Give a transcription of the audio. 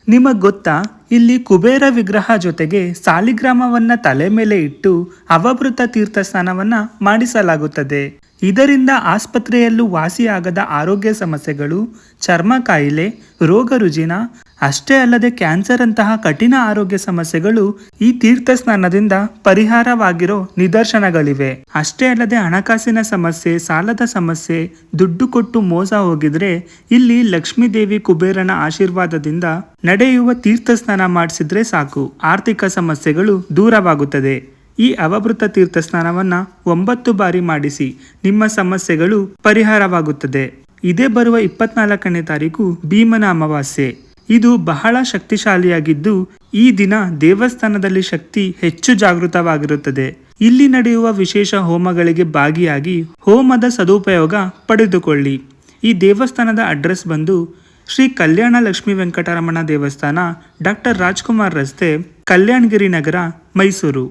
ನಿಮಗ್ ಗೊತ್ತಾ, ಇಲ್ಲಿ ಕುಬೇರ ವಿಗ್ರಹ ಜೊತೆಗೆ ಸಾಲಿಗ್ರಾಮವನ್ನ ತಲೆ ಮೇಲೆ ಇಟ್ಟು ಅವಭೃತ ತೀರ್ಥ ಸ್ನಾನವನ್ನ ಮಾಡಿಸಲಾಗುತ್ತದೆ. ಇದರಿಂದ ಆಸ್ಪತ್ರೆಯಲ್ಲೂ ವಾಸಿಯಾಗದ ಆರೋಗ್ಯ ಸಮಸ್ಯೆಗಳು, ಚರ್ಮ ಕಾಯಿಲೆ, ರೋಗ ರುಜಿನ, ಅಷ್ಟೇ ಅಲ್ಲದೆ ಕ್ಯಾನ್ಸರ್ ಅಂತಹ ಕಠಿಣ ಆರೋಗ್ಯ ಸಮಸ್ಯೆಗಳು ಈ ತೀರ್ಥ ಸ್ನಾನದಿಂದ ಪರಿಹಾರವಾಗಿರೋ ನಿದರ್ಶನಗಳಿವೆ. ಅಷ್ಟೇ ಅಲ್ಲದೆ ಹಣಕಾಸಿನ ಸಮಸ್ಯೆ, ಸಾಲದ ಸಮಸ್ಯೆ, ದುಡ್ಡು ಕೊಟ್ಟು ಮೋಸ ಹೋಗಿದ್ರೆ ಇಲ್ಲಿ ಲಕ್ಷ್ಮೀ ದೇವಿ ಕುಬೇರನ ಆಶೀರ್ವಾದದಿಂದ ನಡೆಯುವ ತೀರ್ಥ ಸ್ನಾನ ಮಾಡಿಸಿದ್ರೆ ಸಾಕು, ಆರ್ಥಿಕ ಸಮಸ್ಯೆಗಳು ದೂರವಾಗುತ್ತದೆ. ಈ ಅವಭೃತ ತೀರ್ಥ ಸ್ನಾನವನ್ನ 9 ಬಾರಿ ಮಾಡಿಸಿ, ನಿಮ್ಮ ಸಮಸ್ಯೆಗಳು ಪರಿಹಾರವಾಗುತ್ತದೆ. ಇದೇ ಬರುವ 24ನೇ ತಾರೀಕು ಭೀಮನ ಅಮಾವಾಸ್ಯೆ. ಇದು ಬಹಳ ಶಕ್ತಿಶಾಲಿಯಾಗಿದ್ದು ಈ ದಿನ ದೇವಸ್ಥಾನದಲ್ಲಿ ಶಕ್ತಿ ಹೆಚ್ಚು ಜಾಗೃತವಾಗಿರುತ್ತದೆ. ಇಲ್ಲಿ ನಡೆಯುವ ವಿಶೇಷ ಹೋಮಗಳಿಗೆ ಭಾಗಿಯಾಗಿ ಹೋಮದ ಸದುಪಯೋಗ ಪಡೆದುಕೊಳ್ಳಿ. ಈ ದೇವಸ್ಥಾನದ ಅಡ್ರೆಸ್ ಬಂದು ಶ್ರೀ ಕಲ್ಯಾಣ ಲಕ್ಷ್ಮೀ ವೆಂಕಟರಮಣ ದೇವಸ್ಥಾನ, ಡಾಕ್ಟರ್ ರಾಜ್ಕುಮಾರ್ ರಸ್ತೆ, ಕಲ್ಯಾಣಗಿರಿ ನಗರ, ಮೈಸೂರು.